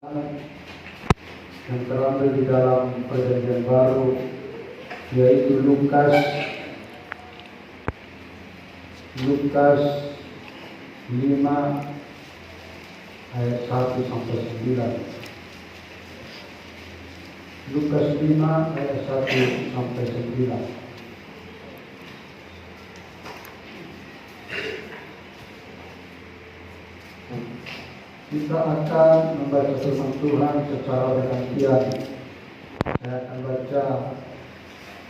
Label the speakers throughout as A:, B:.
A: yang terambil di dalam Perjanjian Baru, yaitu Lukas 5 ayat 1 sampai 9. Lukas 5 ayat 1 sampai 9. Kita akan membaca firman Tuhan secara bergantian. Saya akan baca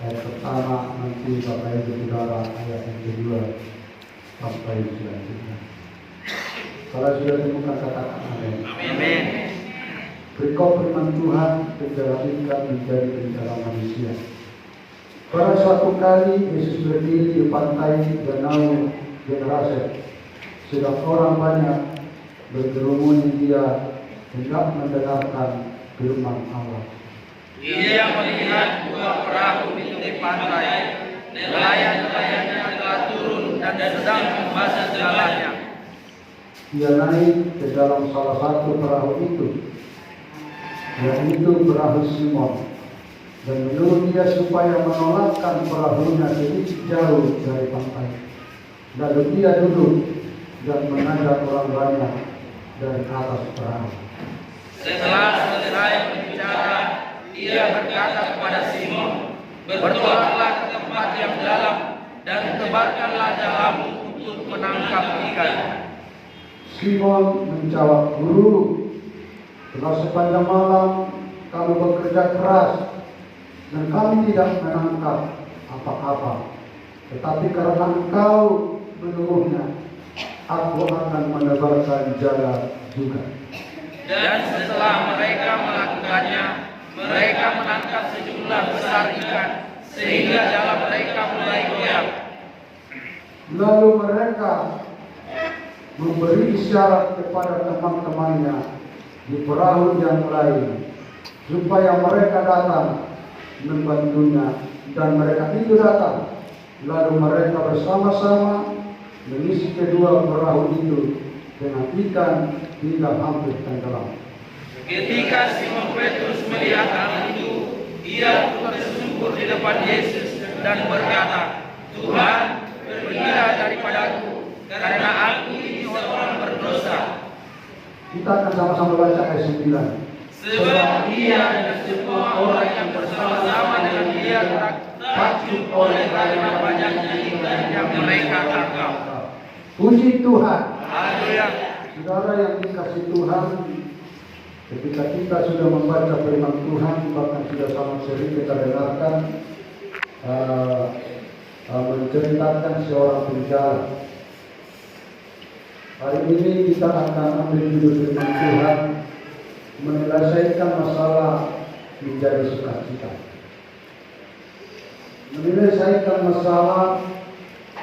A: ayat pertama, nanti Bapak Ibu Saudara ayat yang kedua sampai selanjutnya. Kalau sudah temukan katakan amin.
B: Amin.
A: Berikut firman Tuhan dijadikan menjadi rencana manusia. Pada suatu kali Yesus berdiri di pantai Danau Genesaret. Sedang orang banyak berkerumun, dia hendak mendengarkan firman Allah.
B: Ia melihat dua perahu di tepi pantai. Nelayan-nelayannya telah turun dan sedang membasuh jalannya.
A: Dia naik ke dalam salah satu perahu itu, yaitu perahu Simon, dan menyuruh dia supaya menolakkan perahunya sedikit jauh dari pantai. Lalu dia duduk dan mengajak orang banyak dari atas perahu.
B: Setelah selesai berbicara, ia berkata kepada Simon, "Bertolaklah ke tempat yang dalam dan tebarkanlah jalanmu untuk menangkap ikan."
A: Simon menjawab, "Guru, telah sepanjang malam kami bekerja keras dan kami tidak menangkap apa-apa. Tetapi karena Engkau menyuruhnya, aku akan menebarkan jala juga."
B: Dan setelah mereka melakukannya, mereka menangkap sejumlah besar ikan sehingga jala mereka mulai goyang.
A: Lalu mereka memberi isyarat kepada teman-temannya di perahu yang lain supaya mereka datang membantunya, dan mereka itu datang. Lalu mereka bersama-sama mengisi kedua perahu itu dengan ikan hingga hampir tenggelam.
B: Ketika Simon Petrus melihat hal itu, ia tersungkur di depan Yesus dan berkata, "Tuhan, pergilah daripadaku, karena aku ini orang berdosa."
A: Kita akan sama-sama baca ayat 9.
B: Sebab ia dan semua orang yang bersama-sama dengan dia takjub oleh karena banyaknya ikan yang mereka tangkap.
A: Puji Tuhan.
B: Haleluya.
A: Saudara yang dikasih Tuhan, ketika kita sudah membaca firman Tuhan, bahkan sudah sangat sering kita dengarkan menceritakan seorang penjara. Hari ini kita akan ambil judul firman Tuhan, menyelesaikan masalah menjadi sukacita. Menyelesaikan masalah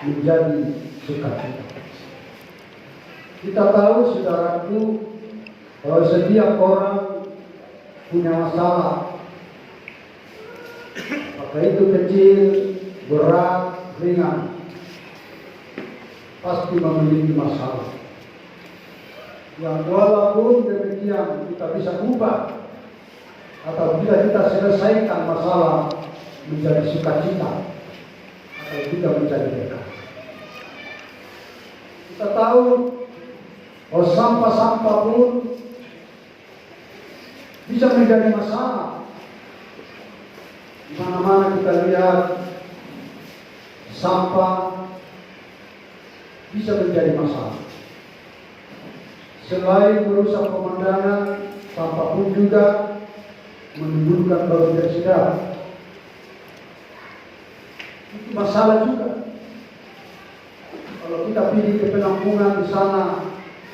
A: menjadi sukacita. Kita tahu, saudaraku, bahwa setiap orang punya masalah, apakah itu kecil, berat, ringan, pasti memiliki masalah. Yang walaupun demikian kita bisa ubah, atau bila kita selesaikan masalah menjadi sukacita, atau kita menjadi berkah. Kita tahu bahwa sampah-sampah pun bisa menjadi masalah. Di mana-mana kita lihat sampah bisa menjadi masalah. Selain merusak pemandangan, sampah pun juga menimbulkan bau tidak sedap. Itu masalah juga. Kalau kita pergi ke penampungan di sana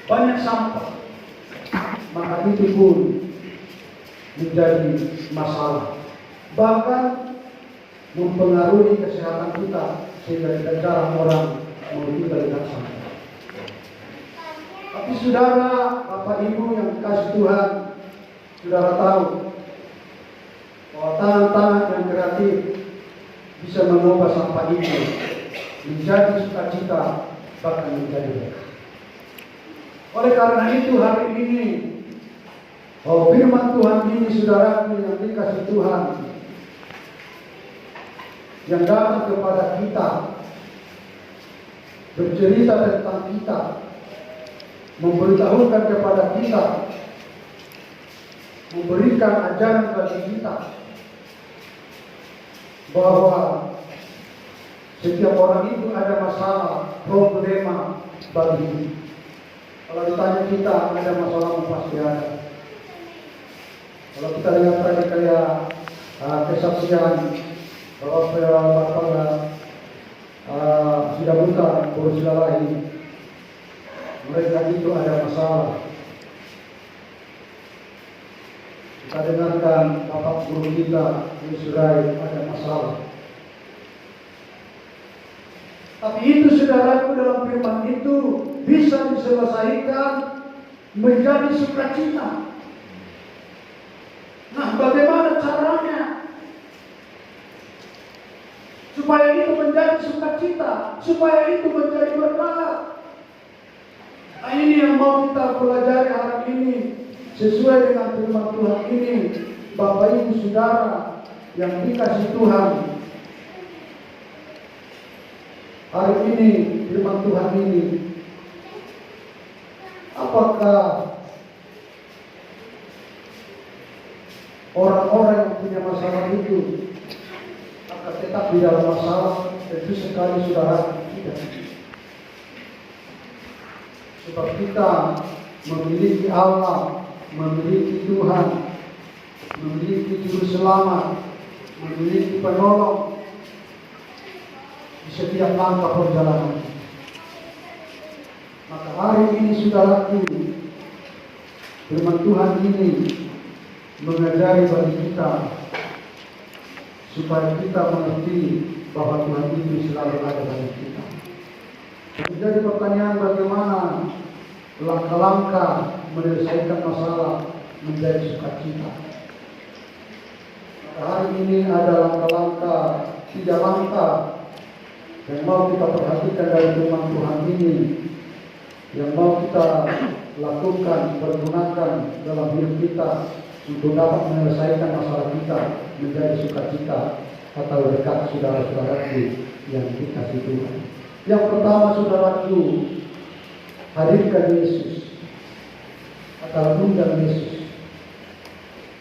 A: banyak sampah, maka itu pun menjadi masalah. Bahkan mempengaruhi kesehatan kita sehingga tidak jarang orang mau kita lihat sampah. Tapi saudara, Bapak Ibu yang dikasih Tuhan, saudara tahu bahwa tangan-tangan yang kreatif bisa mengubah sampah itu menjadi sukacita, bahkan menjadi berkah. Oleh karena itu hari ini, kita akan membaca firman Tuhan, menyelesaikan masalah menjadi sukacita. Kita tahu bahwa tangan-tangan yang kreatif bisa mengubah sampah itu menjadi sukacita, bahkan menjadi berkah. Oleh karena itu hari ini, kita akan membaca firman Tuhan, menyelesaikan masalah menjadi sukacita. Kita tahu bahwa tangan-tangan yang kreatif bisa mengubah sampah itu menjadi sukacita, bahkan menjadi berkah. Oh, firman Tuhan ini saudaraku yang dikasih Tuhan, yang datang kepada kita, bercerita tentang kita, memberitahukan kepada kita, memberikan ajaran bagi kita bahwa setiap orang itu ada masalah, problema bagi hidup. Kalau ditanya kita ada masalah, pasti ada. Kalau kita lihat tadi kayak kesaksian bahwa Bapak sudah buka kursi lain, mereka itu ada masalah. Kita dengarkan Bapak guru kita Israel ada masalah. Tapi itu saudaraku, dalam firman itu bisa diselesaikan menjadi sukacita. Nah, bagaimana caranya supaya itu menjadi sukacita, supaya itu menjadi berkah? Nah, ini yang mau kita pelajari hari ini sesuai dengan firman Tuhan ini, Bapak Ibu Saudara yang dikasih Tuhan. Hari ini firman Tuhan ini, apakah orang-orang yang punya masalah itu akan tetap di dalam masalah? Tentu sekali saudara, tidak. Sebab kita memiliki Allah, memiliki Tuhan, memiliki Juru Selamat, memiliki Penolong di setiap langkah perjalanan. Maka hari ini saudaraku, firman Tuhan ini mengajari bagi kita supaya kita mengerti bahwa Tuhan itu selalu ada bagi kita. Jadi pertanyaan, bagaimana langkah-langkah menyelesaikan masalah menjadi sukacita? Maka hari ini ada langkah-langkah, 3 langkah yang mau kita perhatikan dari firman Tuhan ini, yang mau kita lakukan, pergunakan dalam hidup kita untuk dapat menyelesaikan masalah kita menjadi sukacita atau dekat saudara-saudaraku yang dikasih Tuhan. Yang pertama saudaraku, hadirkan Yesus atau undang Yesus.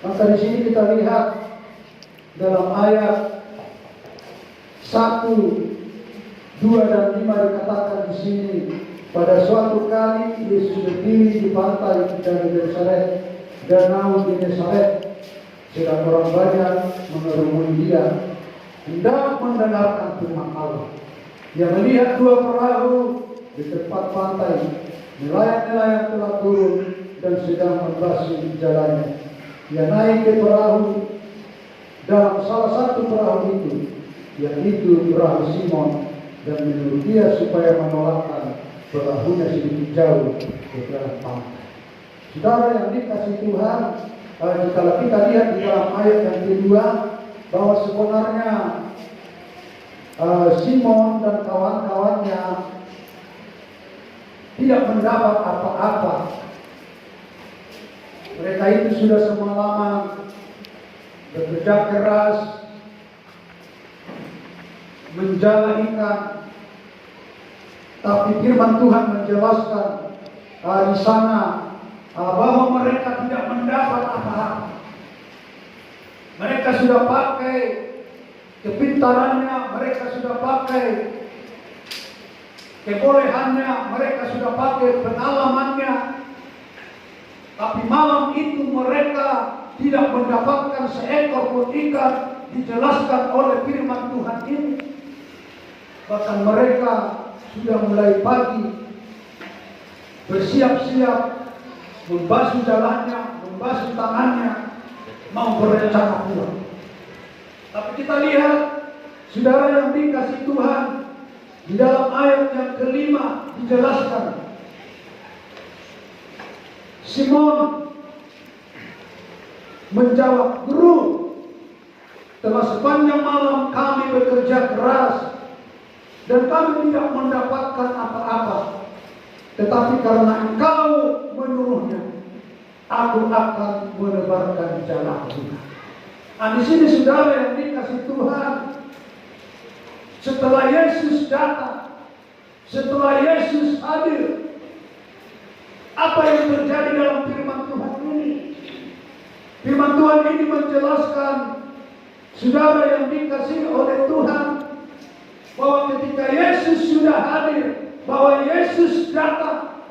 A: Maka di sini kita lihat dalam ayat 1, 2 dan 5 dikatakan di sini, pada suatu kali Yesus berdiri di pantai dari Genesaret, danau di Genesaret, sedang orang banyak mengerumuni dia, hendak mendengarkan firman Allah. Ia melihat 2 perahu di tempat pantai, nelayan-nelayan telah turun dan sedang membasuh jalannya. Ia naik ke perahu, dalam salah satu perahu itu, yaitu perahu Simon, dan menyuruh dia supaya menolakkan perahunya sedikit jauh ke dalam pantai. Saudara yang dikasih Tuhan, kalau kita lihat di dalam ayat yang kedua, bahwa sebenarnya Simon dan kawan-kawannya tidak mendapat apa-apa. Mereka itu sudah semalaman bekerja keras, menjala ikan, tapi firman Tuhan menjelaskan di sana bahwa mereka tidak mendapat apa-apa. Mereka sudah pakai kepintarannya, mereka sudah pakai kebolehannya, mereka sudah pakai pengalamannya, tapi malam itu mereka tidak mendapatkan seekor pun ikan. Dijelaskan oleh firman Tuhan ini, bahkan mereka sudah mulai pagi bersiap-siap membasuh jalannya, membasuh tangannya, mau berencana pulang. Tapi kita lihat, saudara yang dikasih Tuhan, di dalam ayat yang kelima dijelaskan, Simon menjawab, "Guru, telah sepanjang malam kami bekerja keras dan kami tidak mendapatkan apa-apa. Tetapi karena Engkau menyuruhnya, aku akan menebarkan jalanku. Nah, di sini saudara yang dikasih Tuhan, setelah Yesus datang, setelah Yesus hadir, apa yang terjadi dalam firman Tuhan ini? Firman Tuhan ini menjelaskan, saudara yang dikasihi oleh Tuhan, bahwa ketika Yesus sudah hadir, bahwa Yesus datang,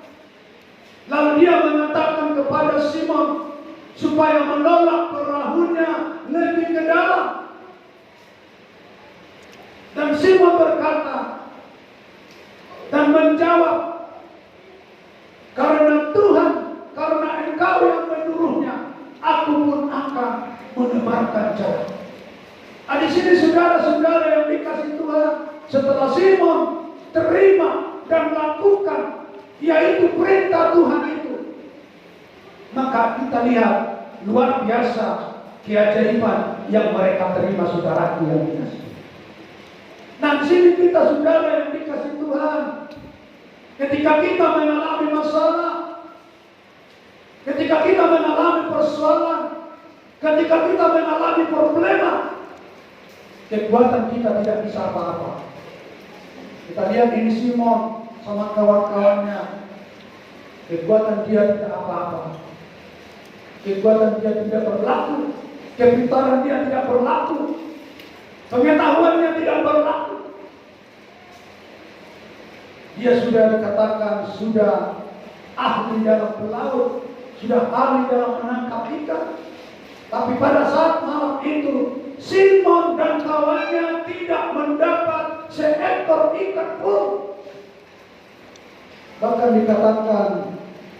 A: lalu dia mengatakan kepada Simon supaya menolak perahunya lebih ke dalam. Dan Simon berkata dan menjawab, karena Tuhan, karena Engkau yang menyuruhnya, aku pun akan menebarkan jalan. Nah, di sini saudara-saudara yang dikasih Tuhan, setelah Simon terima dan lakukan, yaitu perintah Tuhan itu, maka kita lihat luar biasa keajaiban yang mereka terima, saudaraku yang dikasih. Nah, di sini kita saudara yang dikasih Tuhan, ketika kita mengalami masalah, ketika kita mengalami persoalan, ketika kita mengalami problema, kekuatan kita tidak bisa apa-apa. Kita lihat ini Simon sama kawan-kawannya, kekuatan dia tidak apa-apa. Kekuatan dia tidak berlaku, kepintaran dia tidak berlaku, pengetahuannya tidak berlaku. Dia sudah dikatakan sudah ahli dalam pelaut, sudah ahli dalam menangkap ikan. Tapi pada saat malam itu, Simon dan kawannya tidak mendapat seekor ikan pun. Bahkan dikatakan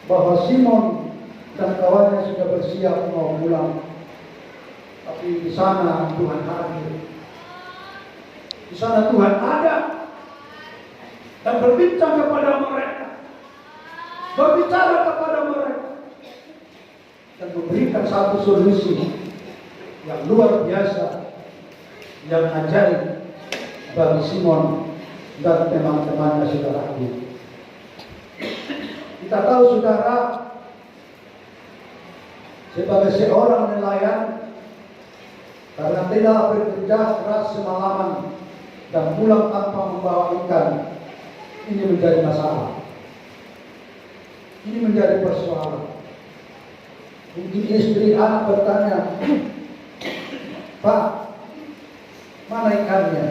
A: bahwa Simon dan kawannya sudah bersiap mau pulang. Tapi di sana Tuhan hadir. Di sana Tuhan ada dan berbicara kepada mereka, berbicara kepada mereka, dan memberikan satu solusi yang luar biasa, yang ajaib bagi Simon dan teman-temannya, saudaraku. Kita tahu saudara, sebagai seorang nelayan, karena tidak bekerja keras semalaman dan pulang tanpa membawa ikan, ini menjadi masalah. Ini menjadi persoalan. Mungkin istri anak bertanya, Pak, mana ikannya?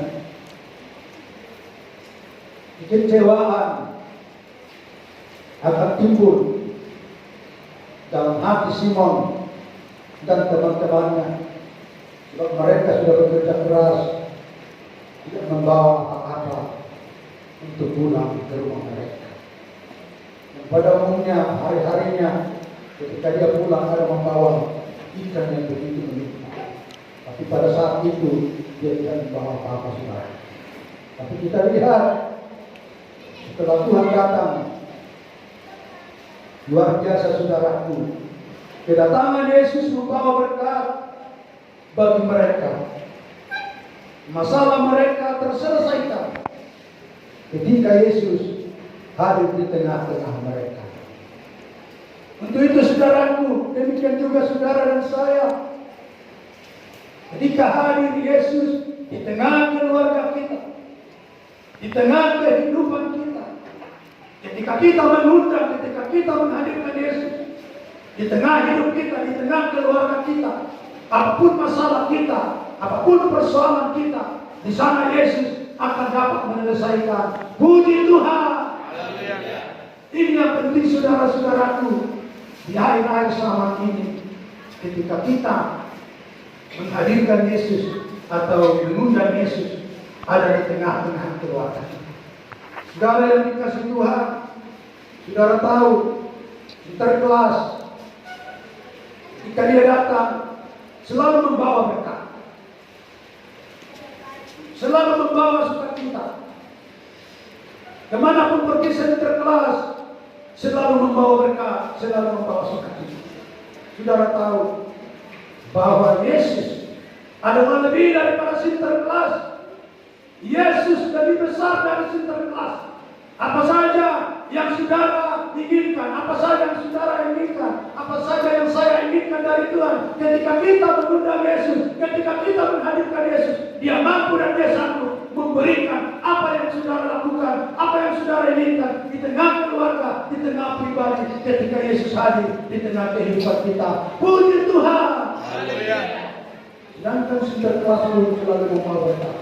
A: Kekecewaan akan timbul dalam hati Simon dan teman-temannya, sebab mereka sudah bekerja keras, tidak membawa apa-apa untuk pulang ke rumah mereka. Dan pada umumnya hari-harinya ketika dia pulang ada membawa ikan yang begitu melimpah. Tapi pada saat itu dia tidak membawa apa-apa, saudara. Tapi kita lihat setelah Tuhan datang, luar biasa saudaraku, kedatangan Yesus membawa berkat bagi mereka. Masalah mereka terselesaikan ketika Yesus hadir di tengah-tengah mereka. Untuk itu saudaraku, demikian juga saudara dan saya, ketika hadir Yesus di tengah keluarga kita, di tengah kehidupan kita, ketika kita mengundang, ketika kita menghadirkan Yesus di tengah hidup kita, di tengah keluarga kita, apapun masalah kita, apapun persoalan kita, di sana Yesus akan dapat menyelesaikan. Puji Tuhan. Ini yang penting saudara-saudaraku, di akhir-akhir zaman ini, ketika kita menghadirkan Yesus atau mengundang Yesus ada di tengah-tengah keluarga kita. Saudara yang dikasih Tuhan, saudara tahu, Sinterklas ketika dia datang selalu membawa berkat, selalu membawa sukacita. Kemanapun pergi Sinterklas selalu membawa berkat, selalu membawa sukacita. Saudara tahu bahwa Yesus adalah lebih daripada Sinterklas. Yesus lebih besar dari Sinterklas. Apa saja yang saudara
C: inginkan, apa saja yang saudara inginkan, apa saja yang saya inginkan dari Tuhan, ketika kita mengundang Yesus, ketika kita menghadirkan Yesus, Dia mampu dan Dia sanggup memberikan apa yang saudara lakukan, apa yang saudara inginkan di tengah keluarga, di tengah pribadi, ketika Yesus hadir di tengah kehidupan kita. Puji Tuhan.
B: Haleluya.
C: Sedangkan sinterklas pun selalu membawa berkat.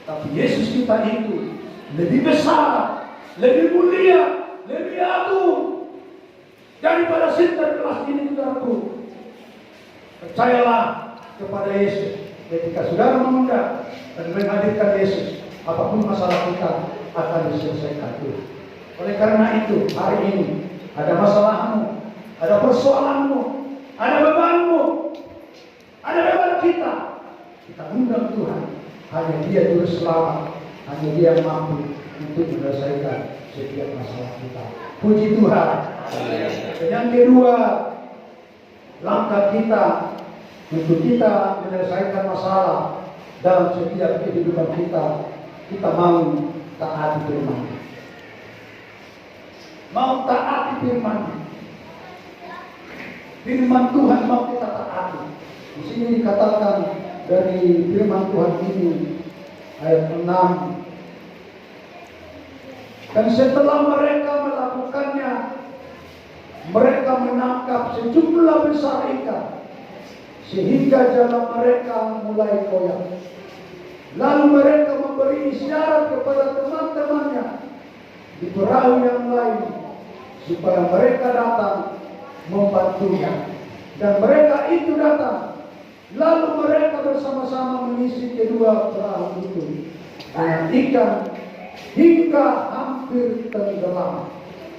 C: Tapi Yesus kita itu lebih besar, lebih mulia, lebih agung daripada sinterklas ini, saudaraku. Percayalah kepada Yesus. Ketika saudara mengundang dan menghadirkan Yesus, apapun masalah kita akan diselesaikan Tuhan. Oleh karena itu, hari ini ada masalahmu, ada persoalanmu, ada bebanmu, ada beban kita undang Tuhan. Hanya Dia juru selamat, hanya Dia yang mampu untuk menyelesaikan setiap masalah kita. Puji Tuhan. Dan yang kedua, langkah kita untuk kita menyelesaikan masalah dalam setiap kehidupan kita, kita mau taati firman. Mau taati firman. Firman Tuhan mau kita taati. Di sini dikatakan dari firman Tuhan ini ayat 6. Dan setelah mereka melakukannya, mereka menangkap sejumlah besar ikan, sehingga jalan mereka mulai koyak. Lalu mereka memberi isyarat kepada teman-temannya di perahu yang lain, supaya mereka datang membantunya. Dan mereka itu datang. Lalu mereka bersama-sama mengisi kedua perahu itu dengan ikan hingga hampir tenggelam.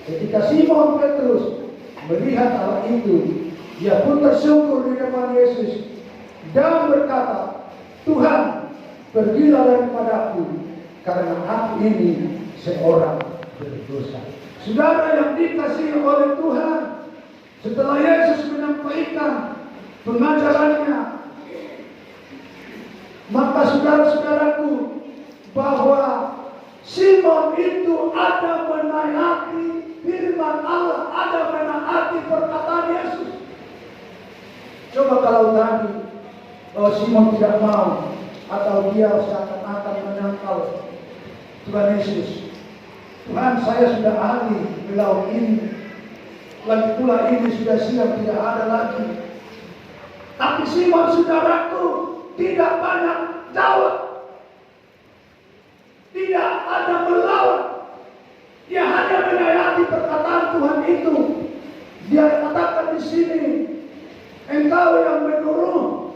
C: Ketika Simon Petrus melihat hal itu, dia pun tersungkur di depan Yesus dan berkata, Tuhan, pergilah daripadaku, karena aku ini seorang berdosa. Saudara yang dikasihi oleh Tuhan, setelah Yesus menyampaikan pengajarannya, maka saudara-saudaraku, bahwa Simon itu ada menaati firman Allah, ada menaati perkataan Yesus. Coba kalau tadi Simon tidak mau, atau dia seakan-akan menyangkal Tuhan Yesus, Tuhan, saya sudah ahli melaut ini, lagi pula ini sudah siap, tidak ada lagi. Tapi Simon, saudaraku, tidak banyak jawab, tidak ada melawan. Dia hanya menaati perkataan Tuhan itu. Dia katakan di sini, engkau yang menyuruh,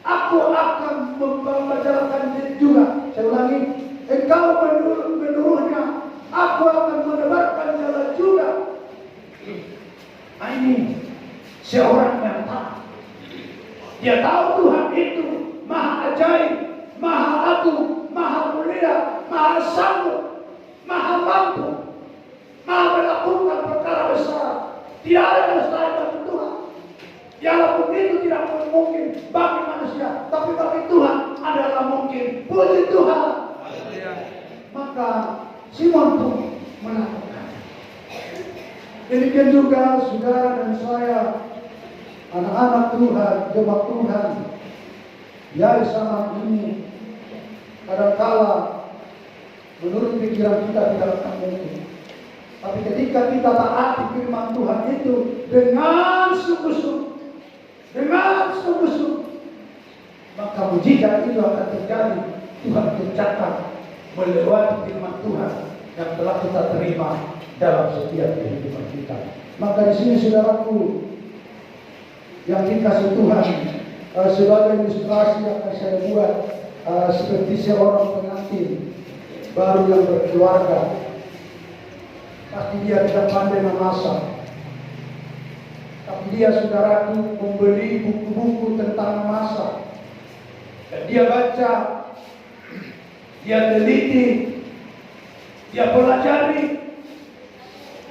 C: aku akan membacakan juga. Saya ulangi, engkau menyuruhnya, aku akan menebarkan jalan juga. Nah, ini seorang yang taat. Dia tahu Tuhan itu maha ajaib, maha agung, maha mulia, maha sanggup, maha mampu, maha melakukan perkara besar. Tidak ada yang mustahil bagi Tuhan. Walaupun itu tidak mungkin bagi manusia, tapi bagi Tuhan adalah mungkin. Puji Tuhan. Maka Simon pun melakukan. Demikian juga saudara dan saya, anak-anak Tuhan, jemaat Tuhan, ya sama ini kadangkala menurut pikiran kita tidak akan mungkin. Tapi ketika kita taati firman Tuhan itu dengan sungguh-sungguh, maka mujizat itu akan terjadi. Tuhan kerjakan melewati firman Tuhan yang telah kita terima dalam setiap kehidupan kita. Maka di sini saudaraku yang dikasih Tuhan, sebagai ilustrasi yang akan saya buat, seperti seorang pengantin baru yang berkeluarga. Pasti dia tidak pandai memasak, tapi dia, saudaraku, membeli buku-buku tentang memasak. Dan dia baca, dia teliti, dia pelajari.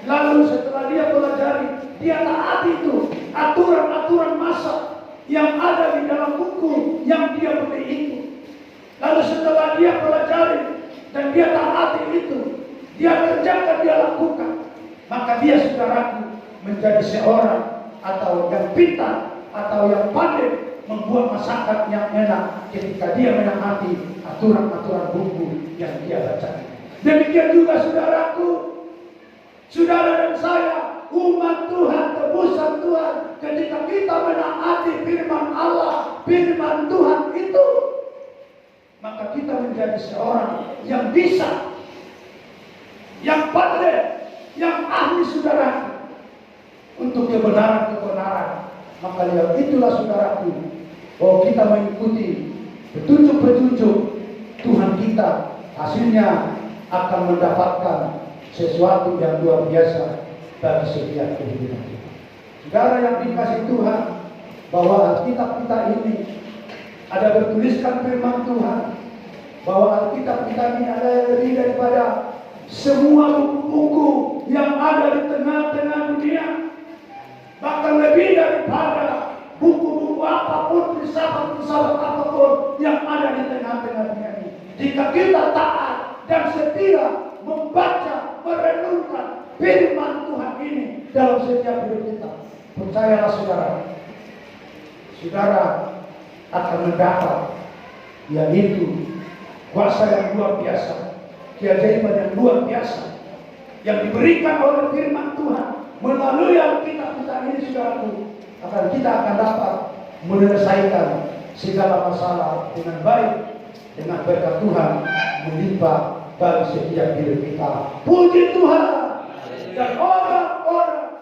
C: Lalu setelah dia pelajari, dia taati itu aturan-aturan masak yang ada di dalam buku yang dia beli itu. Lalu setelah dia pelajari dan dia taati itu, dia kerjakan, dia lakukan. maka dia saudaraku menjadi seorang atau yang pintar atau yang pandai membuat masakan yang enak ketika dia menaati aturan-aturan buku yang dia baca. Demikian juga saudaraku, saudara dan saya, umat Tuhan, tebusan Tuhan, ketika kita menaati firman Allah, firman Tuhan itu, maka kita menjadi seorang yang bisa, yang pandai, yang ahli saudaraku untuk kebenaran-kebenaran. Maka lihat itulah saudaraku, bahwa kita mengikuti petunjuk-petunjuk Tuhan kita, hasilnya akan mendapatkan sesuatu yang luar biasa bagi setiap kehidupan kita. Saudara yang dikasih Tuhan, bahwa Alkitab kita ini ada bertuliskan firman Tuhan, bahwa Alkitab kita ini ada lebih daripada semua buku-buku yang ada di tengah-tengah dunia, bahkan lebih daripada buku-buku apapun, filsafat-filsafat apapun yang ada di tengah-tengah dunia ini. Jika kita taat dan setia membaca, merenungkan firman Tuhan ini dalam setiap hidup kita, percayalah saudara, saudara akan mendapat yaitu kuasa yang luar biasa, keajaiban yang luar biasa yang diberikan oleh firman Tuhan melalui Alkitab kita ini, saudaraku. Akan kita akan dapat menyelesaikan segala masalah dengan baik, dengan berkat Tuhan melimpah bagi setiap hidup kita. Puji Tuhan. Dan orang-orang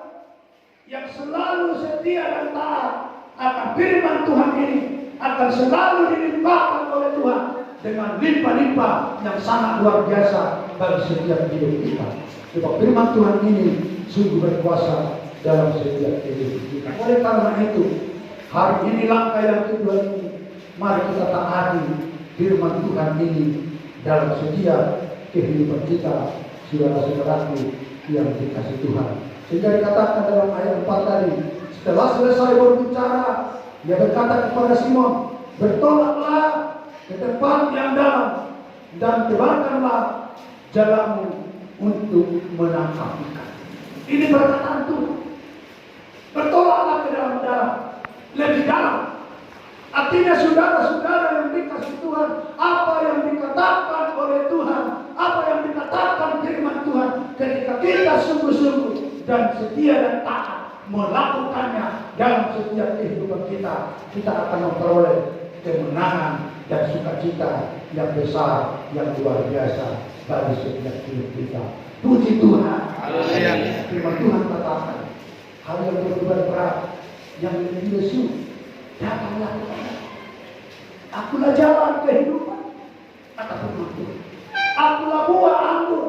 C: yang selalu setia dan taat akan firman Tuhan ini akan selalu dilimpahkan oleh Tuhan dengan limpah-limpah yang sangat luar biasa bagi setiap hidup kita. Sebab firman Tuhan ini sungguh berkuasa dalam setiap hidup kita. Oleh karena itu, hari ini langkah yang kedua ini, mari kita taati firman Tuhan ini dalam setiap kehidupan kita, saudara-saudaraku yang dikasih Tuhan. Sehingga dikatakan dalam ayat 4 tadi, setelah selesai berbicara, dia berkata kepada Simon, bertolaklah ke tempat yang dalam dan tebarkanlah jalanmu untuk menangkap ikan. Ini perkataan Tuhan. Bertolaklah ke dalam-dalam, lebih dalam. Artinya saudara-saudara yang dikasih Tuhan, apa yang dikatakan oleh Tuhan, apa yang dikatakan firman Tuhan, ketika kita sungguh-sungguh dan setia dan taat melakukannya dalam setiap kehidupan kita, kita akan memperoleh kemenangan dan sukacita yang besar, yang luar biasa bagi setiap hidup kita. Puji Tuhan.
B: Haleluya.
C: Firman Tuhan katakan, hal yang berbeban berat, yang lebih lesu, datanglah kepada Akulah jalan kehidupan, kata firman Tuhan. Akulah buah anggur,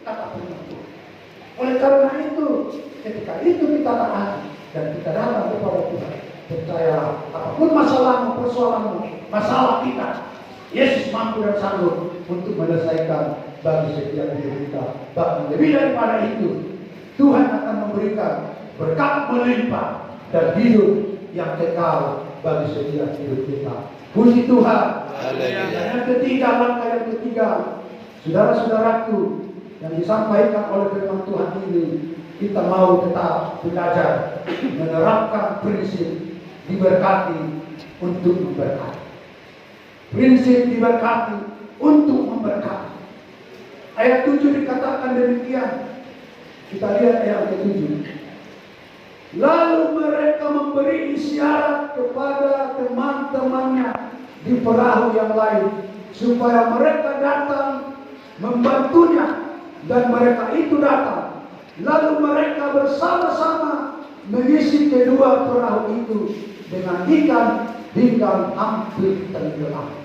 C: kata firman Tuhan. Oleh karena itu, ketika itu kita taat dan kita datang kepada Tuhan, percayalah, apapun masalahmu, persoalanmu, masalah kita, Yesus mampu dan sanggup untuk menyelesaikan bagi setiap hidup kita. Bahkan lebih daripada itu, Tuhan akan memberikan berkat melimpah dan hidup yang kekal bagi setiap hidup kita. Puji Tuhan. Dan yang ketiga, langkah yang ketiga, saudara-saudaraku, yang disampaikan oleh firman Tuhan ini, kita mau tetap belajar menerapkan prinsip diberkati untuk memberkati. Prinsip diberkati untuk memberkati. Ayat 7 dikatakan demikian. Kita lihat ayat ke-7. Lalu mereka memberi isyarat kepada teman-temannya di perahu yang lain, supaya mereka datang membantunya, dan mereka itu datang. Lalu mereka bersama-sama mengisi kedua perahu itu dengan ikan hingga hampir tenggelam.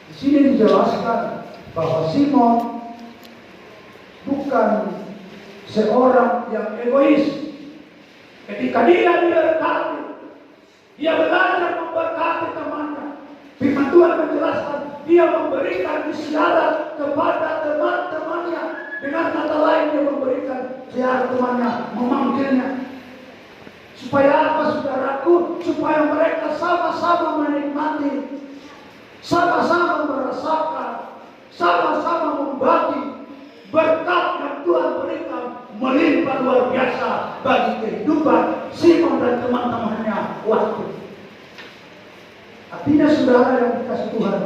C: Di sini dijelaskan bahwa Simon bukan seorang yang egois. Ketika dia diberkati, dia belajar memberkati temannya. Firman Tuhan menjelaskan, dia memberikan isyarat kepada teman-temannya. Dengan kata lain, dia memberikan isyarat temannya, memanggilnya. Supaya apa, saudaraku? Supaya mereka sama-sama menikmati, sama-sama merasakan, sama-sama membagi berkat yang Tuhan berikan melimpah sangat luar biasa bagi kehidupan Simon dan teman-temannya waktu. Artinya saudara yang dikasih Tuhan,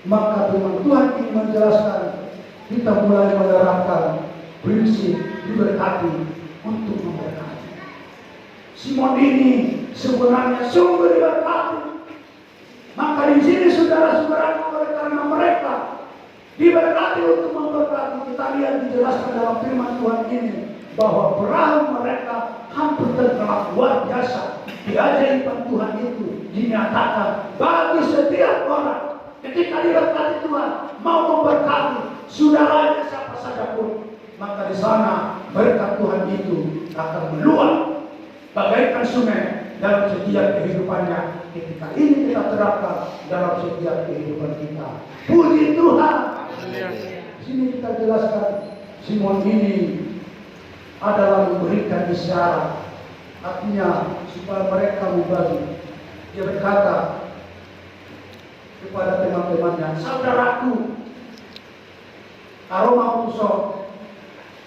C: maka firman Tuhan ini menjelaskan kita mulai menerapkan prinsip diberkati untuk memberkati. Simon ini sebenarnya sungguh diberkati. Maka di sini saudara-saudara, oleh karena mereka diberkati untuk memberkati, kita lihat dijelaskan dalam firman Tuhan ini bahwa perahu mereka hampir tenggelam luar biasa. Keajaiban Tuhan itu dinyatakan bagi setiap orang ketika diberkati Tuhan, mau memberkati saudaranya siapa saja pun, maka di sana berkat Tuhan itu akan meluap bagaikan sungai dalam setiap kehidupannya. Ketika ini kita terapkan dalam setiap kehidupan kita. Puji Tuhan. Di sini kita jelaskan Simon ini adalah memberikan isyarat, artinya supaya mereka membagi. Dia berkata kepada teman-temannya, saudaraku, aroma kusok,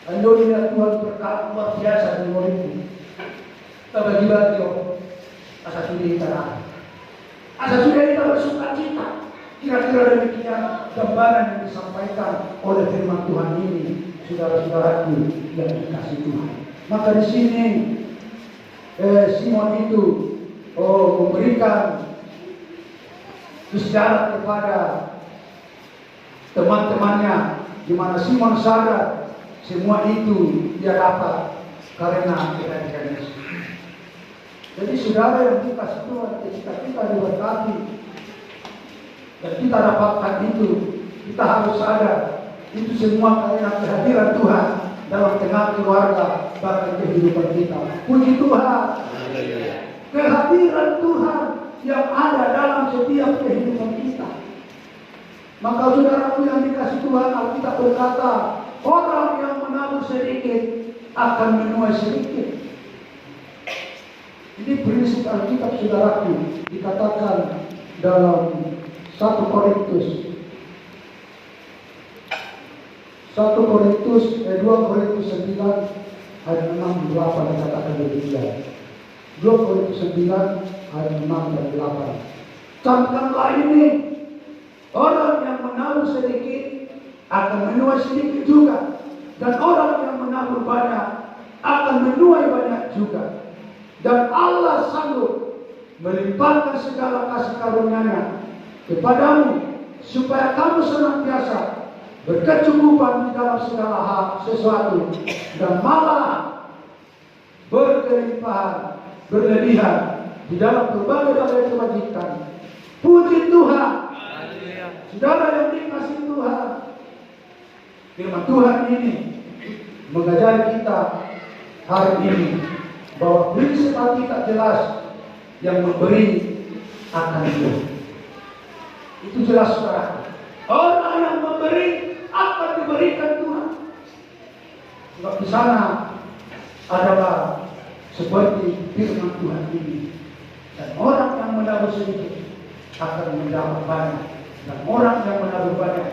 C: anjolinya Tuhan berkat luar biasa di muridku. Kita bagi-bagi, asa sudah kita asa sudah kita bersuka cita. Kira-kira demikian gambaran yang disampaikan oleh firman Tuhan ini, saudara-saudaraku yang dikasih Tuhan. Maka di sini Simon itu memberikan isyarat kepada teman-temannya, di mana Simon sadar semua itu dia dapat karena kehadiran Yesus. Jadi saudara yang dikasih Tuhan, ketika kita diberkati dan kita dapatkan itu, kita harus sadar itu semua karena kehadiran Tuhan dalam tengah keluarga bahkan kehidupan kita. Puji Tuhan. Kehadiran Tuhan yang ada dalam setiap kehidupan kita. Maka saudaraku yang dikasih Tuhan, Alkitab berkata, orang yang menabur sedikit akan menuai sedikit. Ini prinsip Alkitab saudaraku, dikatakan dalam 1 Korintus 2 Korintus 9 ayat 6 8 dikatakan demikian. 2 Korintus 9 ayat 6 dan 8. Camkanlah ini, orang yang menabur sedikit akan menuai sedikit juga, dan orang yang menabur banyak akan menuai banyak juga. Dan Allah sanggup melimpahkan segala kasih karunia-Nya kepadamu, supaya kamu senantiasa berkecukupan di dalam segala hal sesuatu, dan malah berkelimpahan, berlebihan di dalam berbagai-bagai kebajikan. Puji Tuhan. Saudara yang dikasih Tuhan, firman Tuhan ini mengajari kita hari ini bahwa prinsip Alkitab jelas, yang memberi akan hidup. Itu jelas saudara. Orang yang memberi akan diberikan Tuhan. Sebab di sana adalah seperti firman Tuhan ini. Dan orang yang menabur sedikit akan mendapat banyak, dan orang yang menabur banyak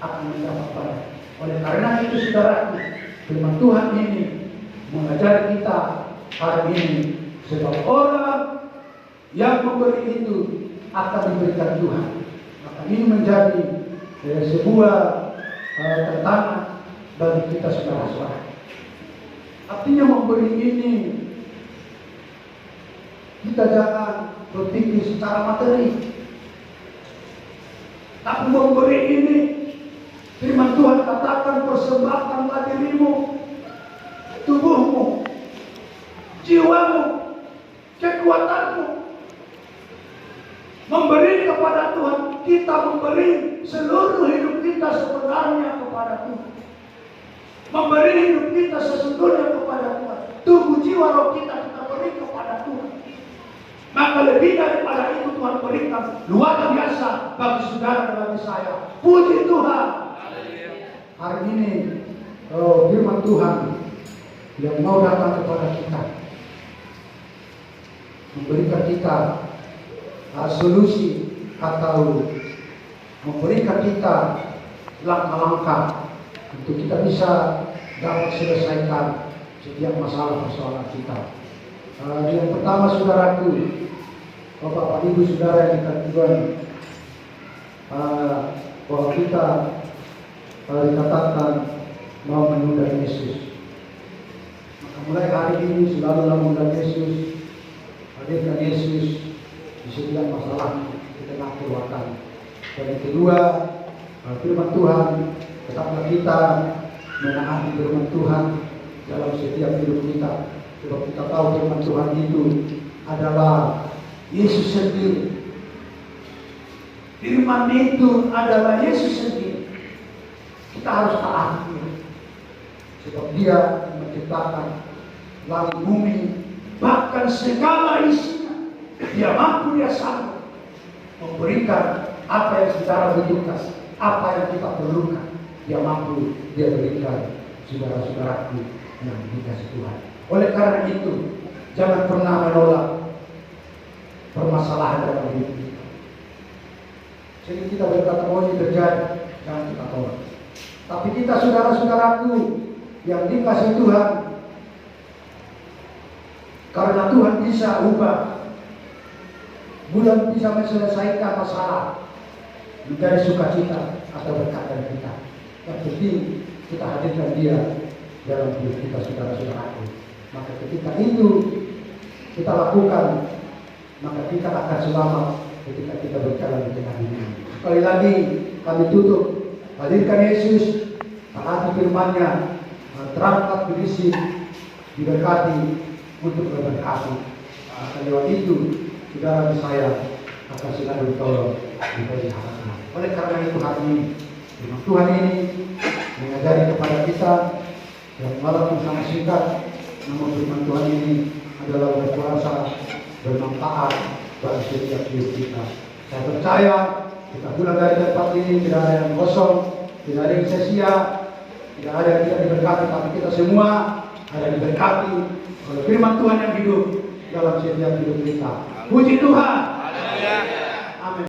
C: akan mendapat banyak. Oleh karena itu saudaraku, firman Tuhan ini mengajari kita hari ini, sebab orang yang memberi itu akan diberikan Tuhan. Maka ini menjadi sebuah tantangan bagi kita saudara-saudara. Artinya memberi ini, kita jangan berpikir secara materi. Tapi memberi ini, firman Tuhan katakan, persembahkanlah dirimu, tubuhmu, jiwamu, kekuatanmu, memberi kepada Tuhan. Kita memberi seluruh hidup kita sebenarnya kepada Tuhan. Memberi hidup kita sesungguhnya kepada Tuhan. Tubuh jiwa roh kita beri kepada Tuhan. Maka lebih daripada itu Tuhan berikan luar biasa bagi saudara dan bagi saya. Puji Tuhan. Hari ini firman Tuhan yang mau datang kepada kita, memberikan kita solusi atau memberikan kita langkah-langkah untuk kita bisa dapat selesaikan setiap masalah persoalan kita. Yang pertama, saudaraku, Bapak Ibu Saudara yang dikasihi Tuhan, bahwa kita dikatakan mau mengundang Yesus. Maka mulai hari ini selalu mengundang Yesus, hadirkan Yesus di setiap masalah kita keluarkan. Dan yang kedua, firman Tuhan, tetaplah kita menaati firman Tuhan dalam setiap hidup kita. Sebab kita tahu firman Tuhan itu adalah Yesus sendiri. Firman itu adalah Yesus sendiri. Kita harus taati. Sebab Dia menciptakan langit bumi, bahkan segala isinya. Dia mampu, Dia sanggup memberikan apa yang saudara butuhkan, apa yang kita perlukan. Dia mampu, Dia berikan saudara-saudaraku yang dikasih Tuhan. Oleh karena itu, jangan pernah menolak permasalahan dalam hidup kita. Jadi kita berkata, oh ini terjadi, jangan kita tolak. Tapi kita saudara-saudaraku yang dikasih Tuhan, karena Tuhan bisa ubah, bukan bisa menyelesaikan masalah menjadi sukacita atau berkat dari kita. Yang penting kita hadirkan Dia dalam hidup kita, saudara-saudaraku. Maka ketika itu kita lakukan, maka kita akan selamat ketika kita berjalan di tengah ini. Sekali lagi kami tutup, hadirkan Yesus, taati firman-Nya, terangkat berisi, diberkati untuk berberkati. Maka lewat itu saudara saya akan selalu ditolong, diberi harapan. Oleh karena itu hari ini firman Tuhan ini mengajari kepada kita yang walaupun sangat singkat, namun firman Tuhan ini adalah berkuasa, bermanfaat bagi setiap hidup kita. Saya percaya kita pulang dari tempat ini tidak ada yang kosong, tidak ada yang sia-sia, tidak ada yang tidak diberkati, tapi kita semua ada diberkati oleh firman Tuhan yang hidup dalam setiap hidup kita. Puji Tuhan.
B: Haleluya.